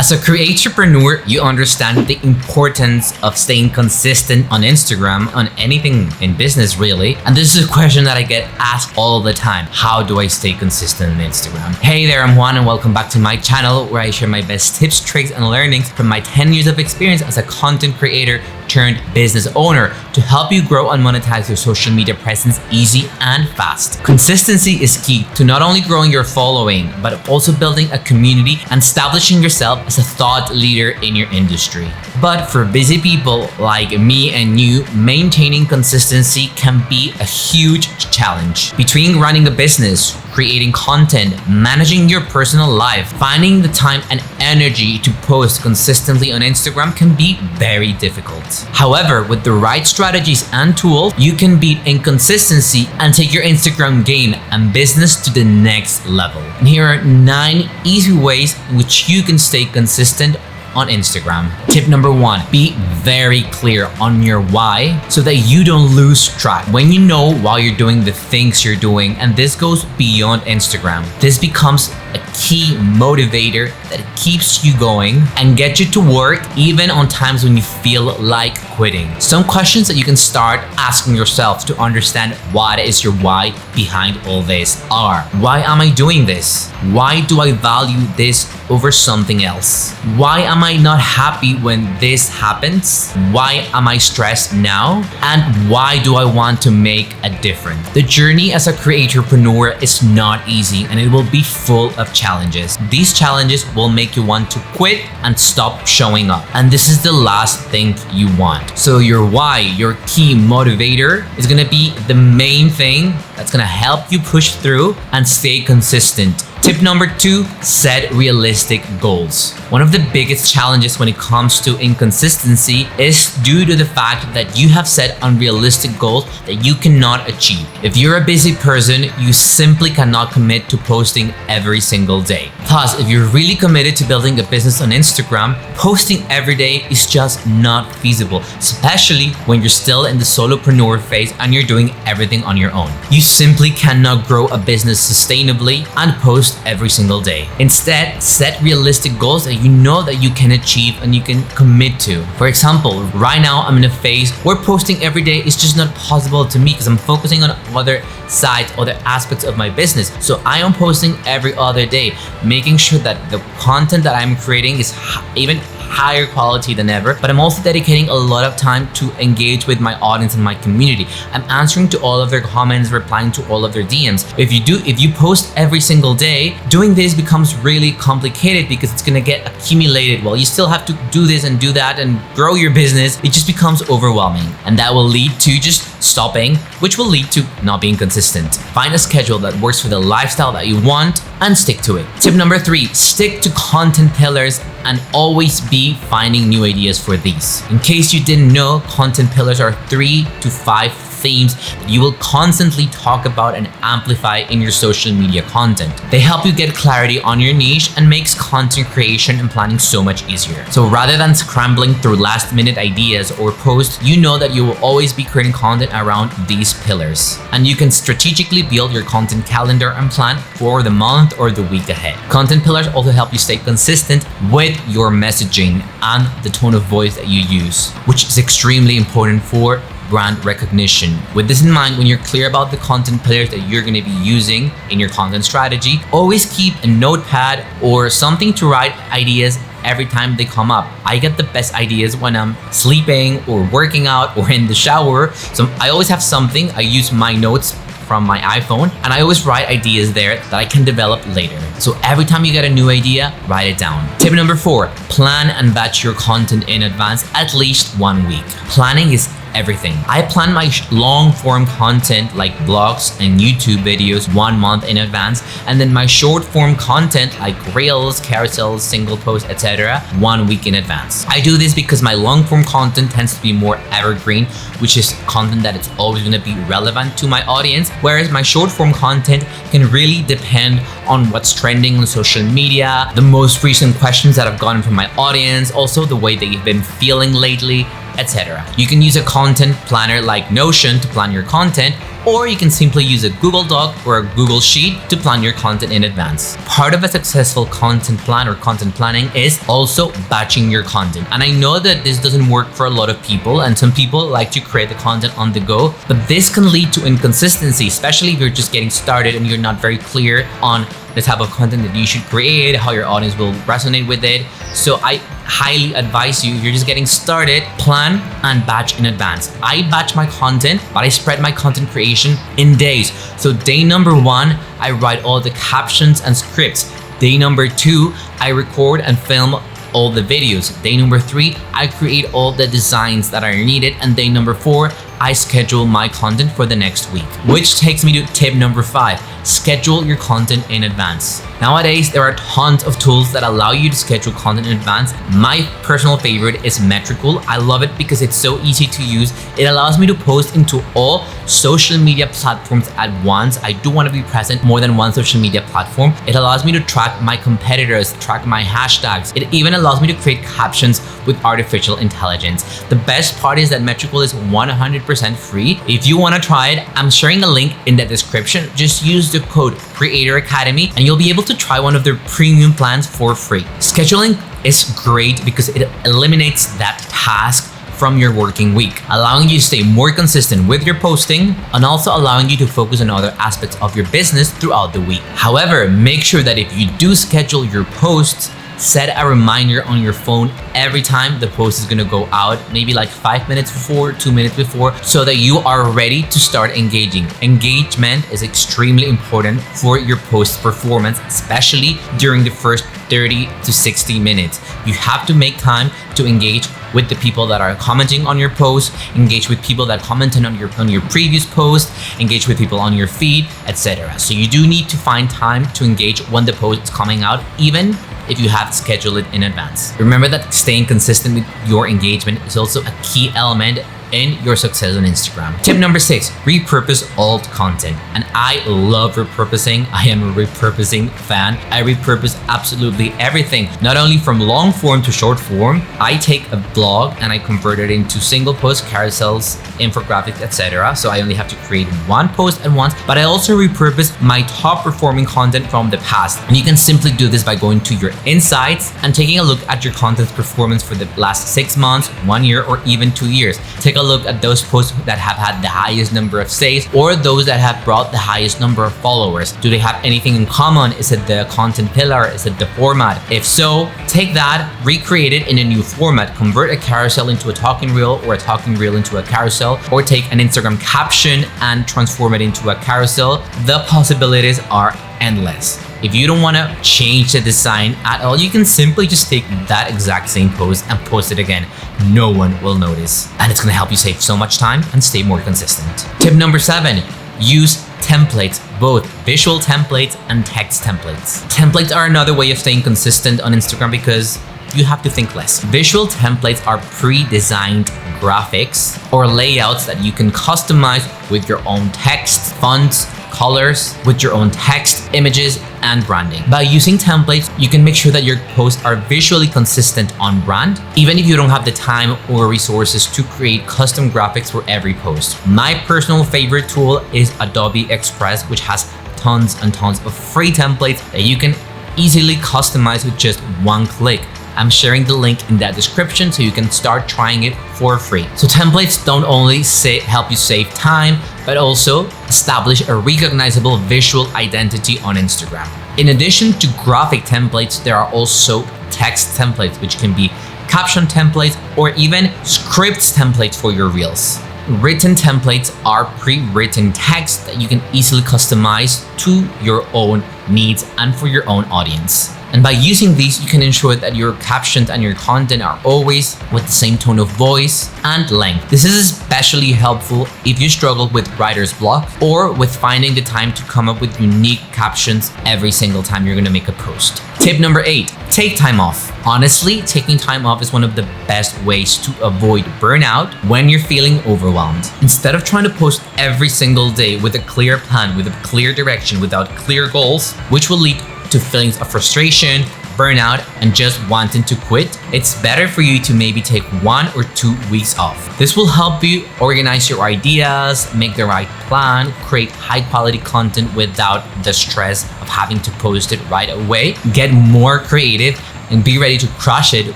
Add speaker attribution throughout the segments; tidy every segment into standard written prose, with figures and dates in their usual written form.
Speaker 1: As a creatorpreneur, you understand the importance of staying consistent on Instagram, on anything in business really. And this is a question that I get asked all the time. How do I stay consistent on Instagram? Hey there, I'm Juan and welcome back to my channel where I share my best tips, tricks, and learnings from my 10 years of experience as a content creator turned business owner to help you grow and monetize your social media presence easy and fast. Consistency is key to not only growing your following, but also building a community and establishing yourself as a thought leader in your industry. But for busy people like me and you, maintaining consistency can be a huge challenge. Between running a business, creating content, managing your personal life, finding the time and energy to post consistently on Instagram can be very difficult. However, with the right strategies and tools, you can beat inconsistency and take your Instagram game and business to the next level. And here are 9 easy ways in which you can stay consistent on Instagram. Tip number 1, be very clear on your why so that you don't lose track. When you know why you're doing the things you're doing, and this goes beyond Instagram, this becomes a key motivator that keeps you going and gets you to work even on times when you feel like quitting. Some questions that you can start asking yourself to understand what is your why behind all this are: why am I doing this? Why do I value this over something else? Why am I not happy when this happens? Why am I stressed now? And why do I want to make a difference? The journey as a creatorpreneur is not easy and it will be full of challenges. These challenges will make you want to quit and stop showing up. And this is the last thing you want. So your why, your key motivator, is gonna be the main thing that's gonna help you push through and stay consistent. Tip number 2, set realistic goals. One of the biggest challenges when it comes to inconsistency is due to the fact that you have set unrealistic goals that you cannot achieve. If you're a busy person, you simply cannot commit to posting every single day. Plus, if you're really committed to building a business on Instagram, posting every day is just not feasible, especially when you're still in the solopreneur phase and you're doing everything on your own. You simply cannot grow a business sustainably and post every single day. Instead, set realistic goals that you know that you can achieve and you can commit to. For example, right now I'm in a phase where posting every day is just not possible to me because I'm focusing on other sides, other aspects of my business. So I am posting every other day, making sure that the content that I'm creating is even higher quality than ever, but I'm also dedicating a lot of time to engage with my audience and my community. I'm answering to all of their comments, replying to all of their DMs. If you post every single day, doing this becomes really complicated because it's gonna get accumulated. Well, you still have to do this and do that and grow your business. It just becomes overwhelming, and that will lead to just stopping, which will lead to not being consistent. Find a schedule that works for the lifestyle that you want and stick to it. Tip number 3, stick to content pillars and always be finding new ideas for these. In case you didn't know, content pillars are 3 to 5 themes that you will constantly talk about and amplify in your social media content. They help you get clarity on your niche and makes content creation and planning so much easier. So rather than scrambling through last-minute ideas or posts, you know that you will always be creating content around these pillars. And you can strategically build your content calendar and plan for the month or the week ahead. Content pillars also help you stay consistent with your messaging and the tone of voice that you use, which is extremely important for brand recognition. With this in mind, when you're clear about the content pillars that you're going to be using in your content strategy, always keep a notepad or something to write ideas every time they come up. I get the best ideas when I'm sleeping or working out or in the shower. So I always have something. I use my notes from my iPhone and I always write ideas there that I can develop later. So every time you get a new idea, write it down. Tip number 4, plan and batch your content in advance at least 1 week. Planning is everything. I plan my long form content like blogs and YouTube videos 1 month in advance, and then my short form content like reels, carousels, single posts, etc. 1 week in advance. I do this because my long form content tends to be more evergreen, which is content that it's always going to be relevant to my audience, whereas my short form content can really depend on what's trending on social media, the most recent questions that I've gotten from my audience, also the way they've been feeling lately, etc. You can use a content planner like Notion to plan your content, or you can simply use a Google Doc or a Google Sheet to plan your content in advance. Part of a successful content plan or content planning is also batching your content. And I know that this doesn't work for a lot of people, and some people like to create the content on the go, but this can lead to inconsistency, especially if you're just getting started and you're not very clear on the type of content that you should create, how your audience will resonate with it. So I highly advise you, if you're just getting started, plan and batch in advance. I batch my content, but I spread my content creation in days. So day number 1, I write all the captions and scripts. Day number 2, I record and film all the videos. Day number 3, I create all the designs that are needed. And day number 4, I schedule my content for the next week. Which takes me to tip number 5, schedule your content in advance. Nowadays, there are tons of tools that allow you to schedule content in advance. My personal favorite is Metricool. I love it because it's so easy to use. It allows me to post into all social media platforms at once. I do want to be present more than one social media platform. It allows me to track my competitors, track my hashtags. It even allows me to create captions with artificial intelligence. The best part is that Metricool is 100% free. If you want to try it, I'm sharing a link in the description. Just use the code Creator Academy and you'll be able to try one of their premium plans for free. Scheduling is great because it eliminates that task from your working week, allowing you to stay more consistent with your posting and also allowing you to focus on other aspects of your business throughout the week. However, make sure that if you do schedule your posts, set a reminder on your phone every time the post is gonna go out, maybe like 5 minutes before, 2 minutes before, so that you are ready to start engaging. Engagement is extremely important for your post performance, especially during the first 30 to 60 minutes. You have to make time to engage with the people that are commenting on your post, engage with people that commented on your previous post, engage with people on your feed, etc. So you do need to find time to engage when the post is coming out, even if you have to schedule it in advance. Remember that staying consistent with your engagement is also a key element in your success on Instagram. Tip number 6, repurpose old content. And I love repurposing. I am a repurposing fan. I repurpose absolutely everything, not only from long form to short form. I take a blog and I convert it into single post, carousels, infographics, etc. So I only have to create one post at once, but I also repurpose my top performing content from the past. And you can simply do this by going to your insights and taking a look at your content's performance for the last 6 months, 1 year, or even 2 years. Take a look at those posts that have had the highest number of saves or those that have brought the highest number of followers. Do they have anything in common? Is it the content pillar? Is it the format? If so, take that, recreate it in a new format, convert a carousel into a talking reel or a talking reel into a carousel, or take an Instagram caption and transform it into a carousel. The possibilities are endless. If you don't want to change the design at all, you can simply just take that exact same post and post it again. No one will notice. And it's going to help you save so much time and stay more consistent. Tip number 7, use templates, both visual templates and text templates. Templates are another way of staying consistent on Instagram because you have to think less. Visual templates are pre-designed graphics or layouts that you can customize with your own text, fonts, colors, with your own text, images, and branding. By using templates, you can make sure that your posts are visually consistent on brand, even if you don't have the time or resources to create custom graphics for every post. My personal favorite tool is Adobe Express, which has tons and tons of free templates that you can easily customize with just one click. I'm sharing the link in that description so you can start trying it for free. So templates don't only help you save time, but also establish a recognizable visual identity on Instagram. In addition to graphic templates, there are also text templates, which can be caption templates or even scripts templates for your reels. Written templates are pre-written text that you can easily customize to your own needs and for your own audience. And by using these, you can ensure that your captions and your content are always with the same tone of voice and length. This is especially helpful if you struggle with writer's block or with finding the time to come up with unique captions every single time you're gonna make a post. Tip number 8, take time off. Honestly, taking time off is one of the best ways to avoid burnout when you're feeling overwhelmed. Instead of trying to post every single day with a clear plan, with a clear direction, without clear goals, which will lead to feelings of frustration, burnout and just wanting to quit, it's better for you to maybe take 1 or 2 weeks off. This will help you organize your ideas, make the right plan, create high quality content without the stress of having to post it right away, get more creative, and be ready to crush it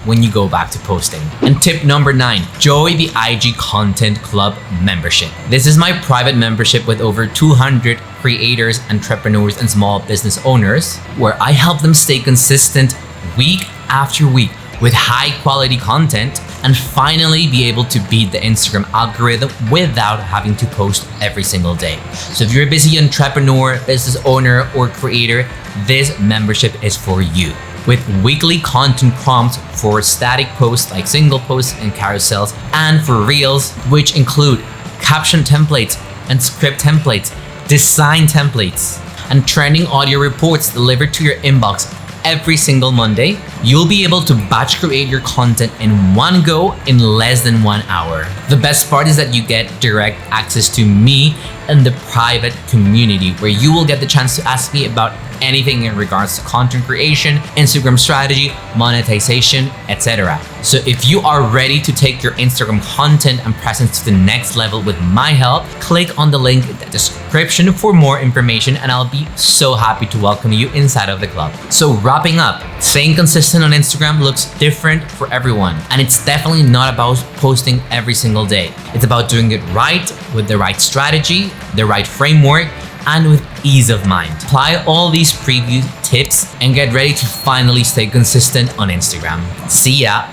Speaker 1: when you go back to posting. And tip number 9, join the IG Content Club membership. This is my private membership with over 200 creators, entrepreneurs, and small business owners, where I help them stay consistent week after week with high quality content and finally be able to beat the Instagram algorithm without having to post every single day. So if you're a busy entrepreneur, business owner, or creator, this membership is for you. With weekly content prompts for static posts like single posts and carousels, and for reels, which include caption templates and script templates, design templates, and trending audio reports delivered to your inbox every single Monday, you'll be able to batch create your content in one go in less than 1 hour. The best part is that you get direct access to me and the private community, where you will get the chance to ask me about anything in regards to content creation, Instagram strategy, monetization, etc. So if you are ready to take your Instagram content and presence to the next level with my help, click on the link in the description for more information, and I'll be so happy to welcome you inside of the club. So wrapping up, staying consistent on Instagram looks different for everyone, and it's definitely not about posting every single day. It's about doing it right, with the right strategy, the right framework, and with ease of mind. Apply all these preview tips and get ready to finally stay consistent on Instagram. See ya!